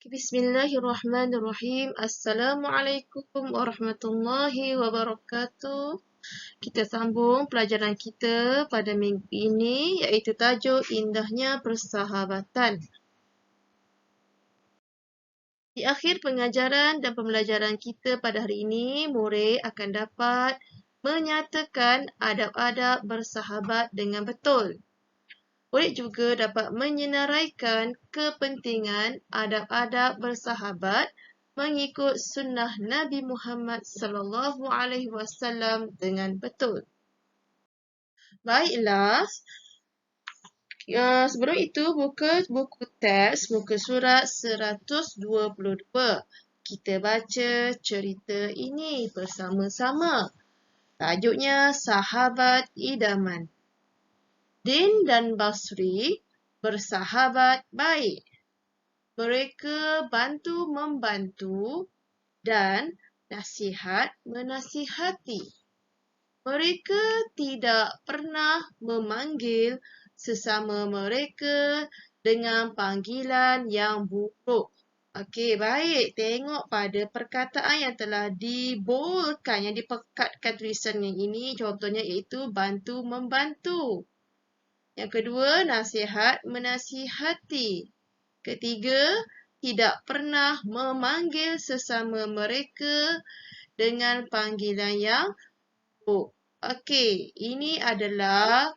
Bismillahirrahmanirrahim. Assalamualaikum warahmatullahi wabarakatuh. Kita sambung pelajaran kita pada minggu ini iaitu tajuk Indahnya Persahabatan. Di akhir pengajaran dan pembelajaran kita pada hari ini, murid akan dapat menyatakan adab-adab bersahabat dengan betul. Murid juga dapat menyenaraikan kepentingan adab-adab bersahabat mengikut sunnah Nabi Muhammad sallallahu alaihi wasallam dengan betul. Baiklah, sebelum itu buka buku teks, muka surat 122. Kita baca cerita ini bersama-sama. Tajuknya Sahabat Idaman. Din dan Basri bersahabat baik. Mereka bantu-membantu dan nasihat-menasihati. Mereka tidak pernah memanggil sesama mereka dengan panggilan yang buruk. Okey, baik. Tengok pada perkataan yang telah dibolkan, yang dipekatkan tulisannya ini. Contohnya iaitu bantu-membantu. Yang kedua, nasihat-menasihati. Ketiga, tidak pernah memanggil sesama mereka dengan panggilan yang buruk. Okey, ini adalah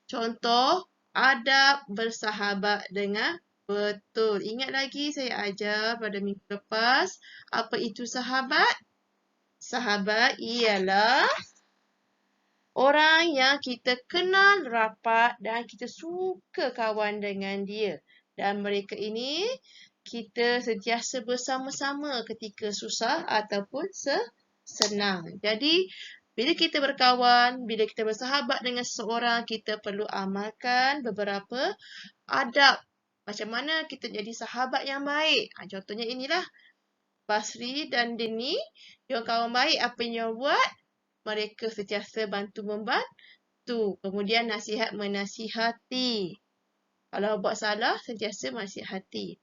contoh adab bersahabat dengan betul. Ingat lagi saya ajar pada minggu lepas, apa itu sahabat? Sahabat ialah orang yang kita kenal rapat dan kita suka kawan dengan dia. Dan mereka ini kita sentiasa bersama-sama ketika susah ataupun senang. Jadi, bila kita berkawan, bila kita bersahabat dengan seseorang, kita perlu amalkan beberapa adab. Macam mana kita jadi sahabat yang baik. Contohnya inilah. Basri dan Dini, dia kawan baik. Apa yang dia buat? Mereka sentiasa bantu-membantu. Kemudian nasihat-menasihati. Kalau buat salah, sentiasa menasihati.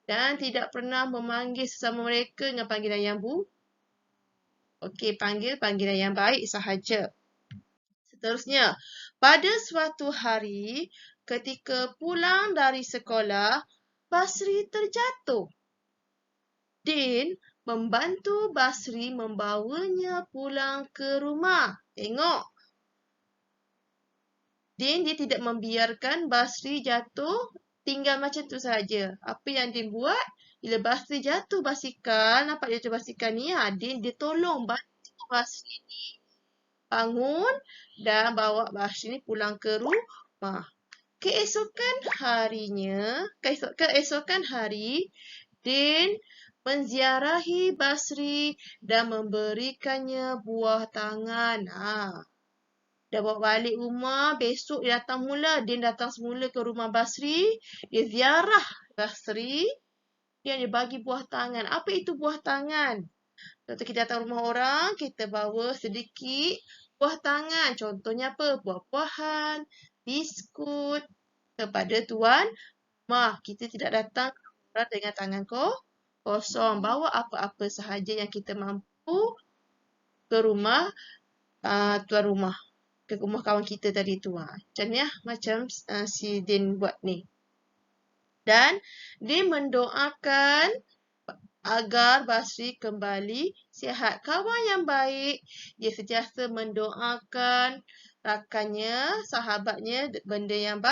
Dan tidak pernah memanggil sesama mereka dengan panggilan yang buruk. Okey, panggil panggilan yang baik sahaja. Seterusnya, pada suatu hari, ketika pulang dari sekolah, Basri terjatuh. Din membantu Basri membawanya pulang ke rumah. Tengok. Din dia tidak membiarkan Basri jatuh tinggal macam tu saja. Apa yang Din buat? Bila Basri jatuh basikal, nampak dia jatuh basikal ni, Din dia tolong bantu Basri ni bangun dan bawa Basri ni pulang ke rumah. Keesokan hari, Din menziarahi Basri dan memberikannya buah tangan. Dah bawa balik rumah, besok dia datang mula. Din datang semula ke rumah Basri. Dia ziarah Basri. Dia bagi buah tangan. Apa itu buah tangan? Contoh kita datang rumah orang, kita bawa sedikit buah tangan. Contohnya apa? Buah-buahan, biskut kepada tuan rumah. Kita tidak datang dengan tangan kosong. Bawa apa-apa sahaja yang kita mampu ke rumah tuan rumah. Ke rumah kawan kita tadi tu. Macam ni macam si Din buat ni. Dan dia mendoakan agar Basri kembali sihat. Kawan yang baik, dia sentiasa mendoakan rakannya, sahabatnya benda yang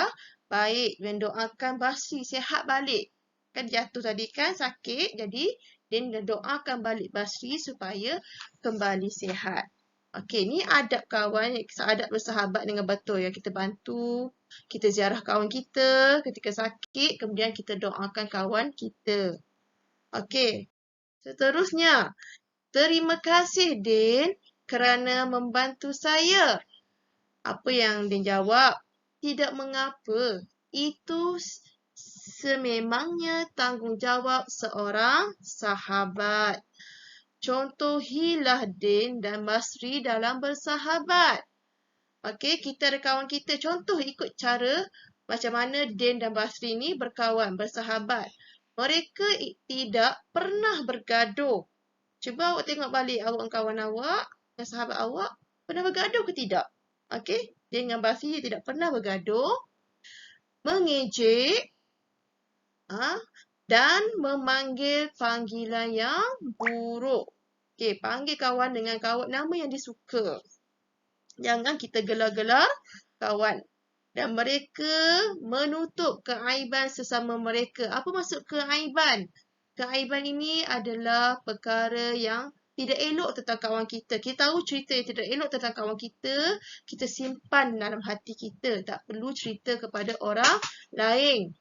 baik. Mendoakan Basri sihat balik. Kan jatuh tadi kan, sakit. Jadi, dia mendoakan balik Basri supaya kembali sihat. Okey, ni adab kawan, adab bersahabat dengan betul. Yang kita bantu, kita ziarah kawan kita ketika sakit, kemudian kita doakan kawan kita. Okey, seterusnya. Terima kasih, Din, kerana membantu saya. Apa yang Din jawab? Tidak mengapa. Itu sememangnya tanggungjawab seorang sahabat. Contohilah Din dan Basri dalam bersahabat. Okey, kita ada kawan kita. Contoh ikut cara macam mana Din dan Basri ni berkawan, bersahabat. Mereka tidak pernah bergaduh. Cuba awak tengok balik awak dan kawan awak, dan sahabat awak, pernah bergaduh ke tidak? Okey, dengan bahasa dia tidak pernah bergaduh, mengejek, dan memanggil panggilan yang buruk. Okey, panggil kawan dengan nama yang disuka. Jangan kita gelar-gelar kawan. Dan mereka menutup keaiban sesama mereka. Apa maksud keaiban? Keaiban ini adalah perkara yang tidak elok tentang kawan kita. Kita tahu cerita yang tidak elok tentang kawan kita simpan dalam hati kita. Tak perlu cerita kepada orang lain.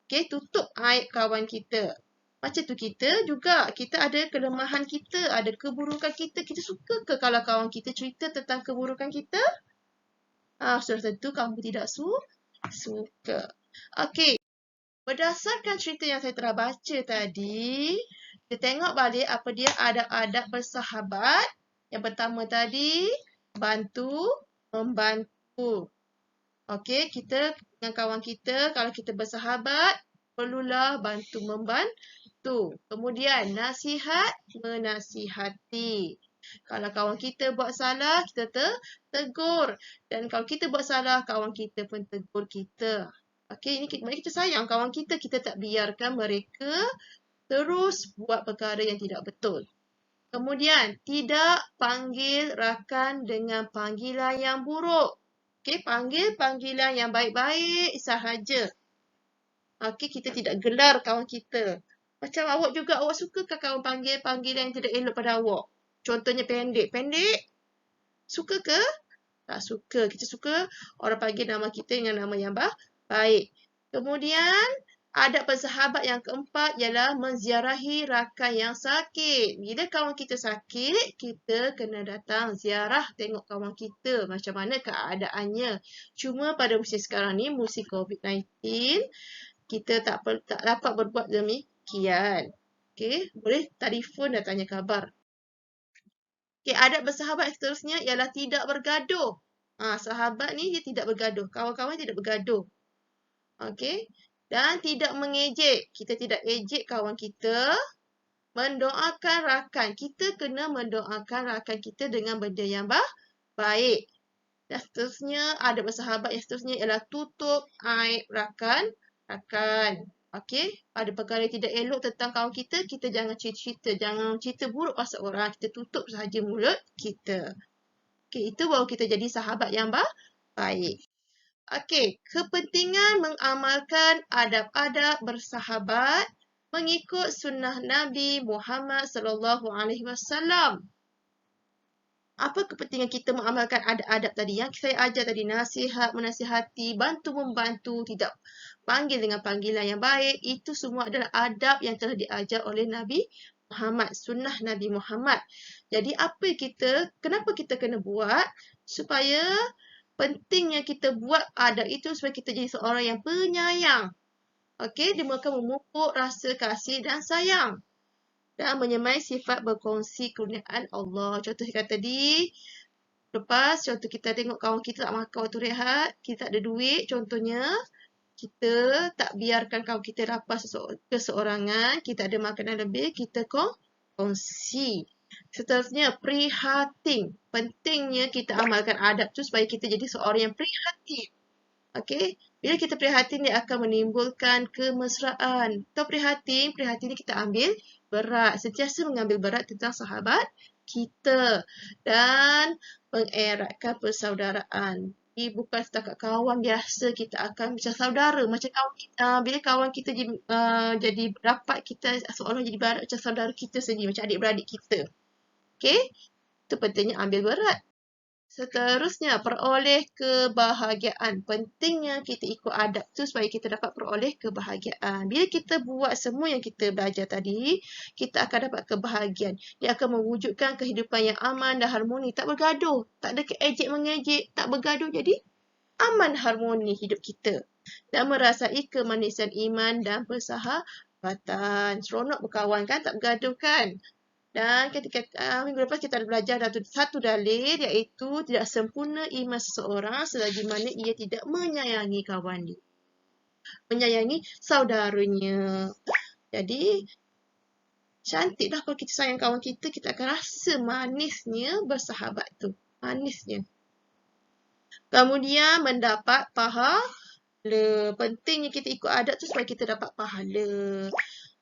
Okay, tutup aib kawan kita. Macam tu kita juga, kita ada kelemahan kita, ada keburukan kita. Kita suka ke kalau kawan kita cerita tentang keburukan kita? Sudah tentu kamu tidak suka. Okey. Berdasarkan cerita yang saya telah baca tadi, kita tengok balik apa dia adab-adab bersahabat. Yang pertama tadi, membantu. Okey, kita dengan kawan kita, kalau kita bersahabat, perlulah membantu. Kemudian, menasihati. Kalau kawan kita buat salah, kita tegur. Dan kalau kita buat salah, kawan kita pun tegur kita. Okey, ini kita sayang kawan kita tak biarkan mereka terus buat perkara yang tidak betul. Kemudian, tidak panggil rakan dengan panggilan yang buruk. Okey, panggil panggilan yang baik-baik sahaja. Okey, kita tidak gelar kawan kita. Macam awak juga, awak suka ke kawan panggil panggilan yang tidak elok pada awak? Contohnya pendek. Pendek? Suka ke? Tak suka. Kita suka orang panggil nama kita dengan nama yang baik. Kemudian, adab bersahabat yang keempat ialah menziarahi rakan yang sakit. Bila kawan kita sakit, kita kena datang ziarah tengok kawan kita macam mana keadaannya. Cuma pada musim sekarang ni, musim COVID-19, kita tak dapat berbuat demikian. Okey, boleh telefon dan tanya khabar. Okey, adab bersahabat seterusnya ialah tidak bergaduh. Sahabat ni dia tidak bergaduh. Kawan-kawan tidak bergaduh. Okey. Dan tidak mengejek. Kita tidak ejek kawan kita. Mendoakan rakan. Kita kena mendoakan rakan kita dengan benda yang baik. Dan seterusnya, adab bersahabat yang seterusnya ialah tutup aib rakan. Okey, ada perkara yang tidak elok tentang kawan kita, kita jangan cerita. Jangan cerita buruk pasal orang. Kita tutup sahaja mulut kita. Okey, itu baru kita jadi sahabat yang baik. Okey, kepentingan mengamalkan adab-adab bersahabat mengikut sunnah Nabi Muhammad SAW. Apa kepentingan kita mengamalkan adab-adab tadi? Yang saya ajar tadi, nasihat, menasihati, membantu, tidak panggil dengan panggilan yang baik. Itu semua adalah adab yang telah diajar oleh Nabi Muhammad, sunnah Nabi Muhammad. Jadi kenapa kita kena buat? Supaya pentingnya kita buat adab itu supaya kita jadi seorang yang penyayang. Okey, dia akan memupuk rasa kasih dan sayang. Dan menyemai sifat berkongsi kurniaan Allah. Contoh saya kata tadi, contoh kita tengok kawan kita tak makan waktu rehat, kita tak ada duit, contohnya, kita tak biarkan kawan kita lapar keseorangan, kita ada makanan lebih, kita kongsi. Seterusnya, prihatin. Pentingnya kita amalkan adab tu supaya kita jadi seorang yang prihatin. Okey, bila kita prihatin, dia akan menimbulkan kemesraan. Atau prihatin ni kita ambil berat. Sentiasa mengambil berat tentang sahabat kita. Dan mengeratkan persaudaraan. Ini bukan setakat kawan biasa, kita akan macam saudara. Macam kawan kita, bila kawan kita jadi rapat, kita seorang jadi barat macam saudara kita sendiri, macam adik-beradik kita. Okey, itu pentingnya ambil berat. Seterusnya, peroleh kebahagiaan. Pentingnya kita ikut adab tu supaya kita dapat peroleh kebahagiaan. Bila kita buat semua yang kita belajar tadi, kita akan dapat kebahagiaan. Dia akan mewujudkan kehidupan yang aman dan harmoni. Tak bergaduh. Tak ada ejek-mengejek. Tak bergaduh. Jadi, aman harmoni hidup kita. Dan merasai kemanisan iman dan persahabatan. Seronok berkawan kan? Tak bergaduh kan? Dan minggu lepas kita ada belajar satu dalil, iaitu tidak sempurna iman seseorang selagi mana ia tidak menyayangi kawan dia. Menyayangi saudaranya. Jadi, cantiklah kalau kita sayang kawan kita, kita akan rasa manisnya bersahabat tu. Manisnya. Kemudian mendapat pahala. Pentingnya kita ikut adat tu supaya kita dapat pahala.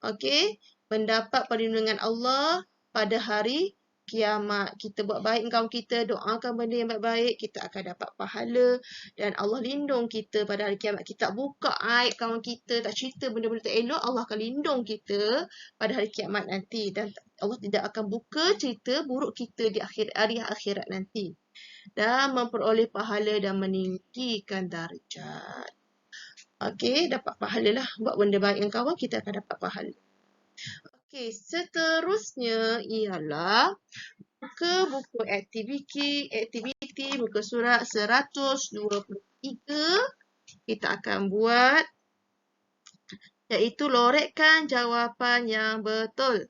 Okey, mendapat perlindungan Allah pada hari kiamat. Kita buat baik dengan kawan kita, doakan benda yang baik-baik, kita akan dapat pahala dan Allah lindung kita pada hari kiamat. Kita tak buka aib kawan kita, tak cerita benda-benda tak elok, Allah akan lindung kita pada hari kiamat nanti dan Allah tidak akan buka cerita buruk kita di hari akhirat nanti. Dan memperoleh pahala dan meninggikan darjat. Okey, dapat pahala lah. Buat benda baik dengan kawan, kita akan dapat pahala. Okey, seterusnya ialah buka buku aktiviti muka surat 123. Kita akan buat iaitu lorekkan jawapan yang betul.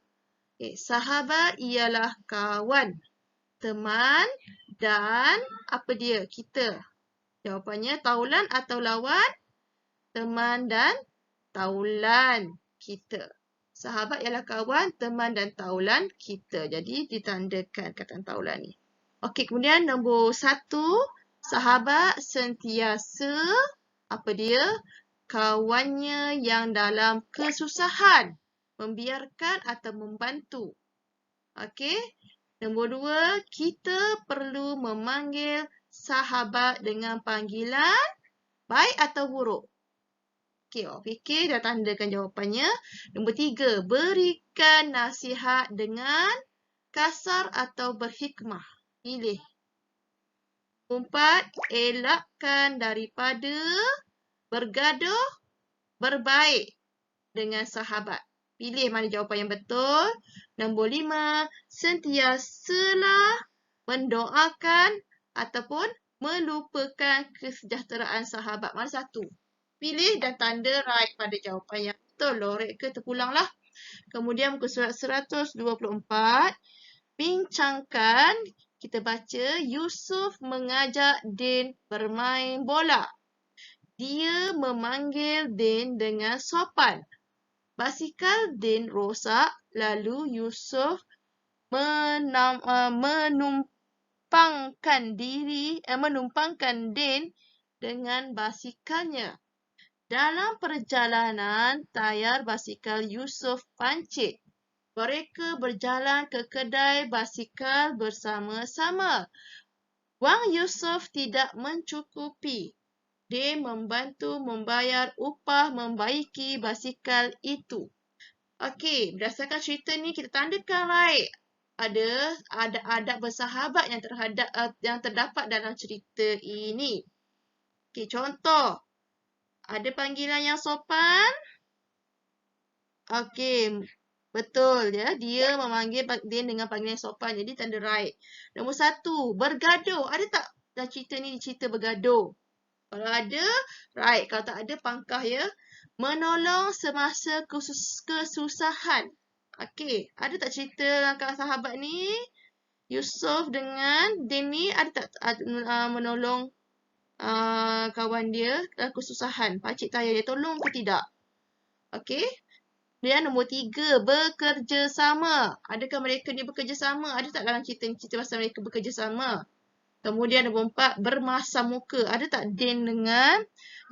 Okay, sahabat ialah kawan, teman dan apa dia? Kita. Jawapannya taulan atau lawan? Teman dan taulan kita. Sahabat ialah kawan, teman dan taulan kita. Jadi ditandakan kataan taulan ni. Okey, kemudian nombor 1. Sahabat sentiasa apa dia? Kawannya yang dalam kesusahan. Membiarkan atau membantu. Okey. Nombor 2. Kita perlu memanggil sahabat dengan panggilan baik atau buruk. Okey, awak fikir dah tandakan jawapannya. Nombor 3, berikan nasihat dengan kasar atau berhikmah. Pilih. 4, elakkan daripada bergaduh, berbaik dengan sahabat. Pilih mana jawapan yang betul. Nombor 5, sentiasalah mendoakan ataupun melupakan kesejahteraan sahabat. Mana satu? Pilih dan tanda right pada jawapan yang betul. Lorek ke terpulanglah. Kemudian muka surat 124. Bincangkan. Kita baca. Yusuf mengajak Din bermain bola. Dia memanggil Din dengan sopan. Basikal Din rosak. Lalu Yusuf menumpangkan Din dengan basikalnya. Dalam perjalanan, tayar basikal Yusuf pancit. Mereka berjalan ke kedai basikal bersama-sama. Wang Yusuf tidak mencukupi. Dia membantu membayar upah membaiki basikal itu. Okey, berdasarkan cerita ni kita tandakan right. Ada adab bersahabat yang terdapat dalam cerita ini. Okey, contoh. Ada panggilan yang sopan? Okey, betul ya. Dia memanggil Din dengan panggilan yang sopan. Jadi tanda right. Nombor 1, bergaduh. Ada tak dalam cerita ni cerita bergaduh? Kalau ada, right. Kalau tak ada, pangkah ya. Menolong semasa kesusahan. Okey, ada tak cerita dengan sahabat ni? Yusuf dengan Din ni ada tak menolong kawan dia dalam kesusahan? Pakcik tayar dia tolong ke tidak? Okey. Kemudian nombor 3, bekerjasama. Adakah mereka ni bekerjasama? Ada tak dalam cerita pasal mereka bekerjasama? Kemudian nombor 4, bermasam muka. Ada tak Din dengan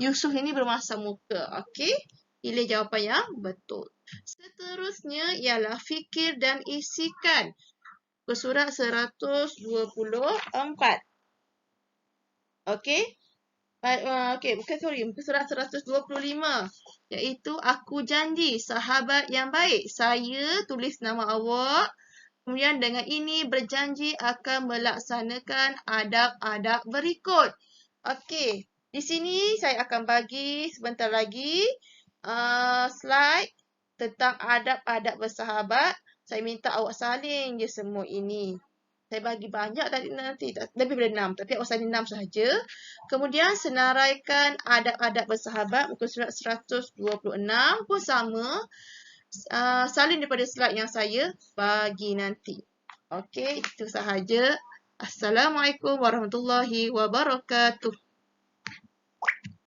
Yusuf ini bermasam muka? Okey. Pilih jawapan yang betul. Seterusnya ialah fikir dan isikan. Ke surat 124. Okey. Muka surat 125. Iaitu aku janji sahabat yang baik. Saya tulis nama awak. Kemudian dengan ini berjanji akan melaksanakan adab-adab berikut. Okey. Di sini saya akan bagi sebentar lagi slide tentang adab-adab bersahabat. Saya minta awak salin je semua ini. Saya bagi banyak tadi nanti, lebih daripada 6. Tapi awak salin 6 sahaja. Kemudian senaraikan adab-adab bersahabat. Muka surat 126 pun sama. Salin daripada slide yang saya bagi nanti. Okey, itu sahaja. Assalamualaikum warahmatullahi wabarakatuh.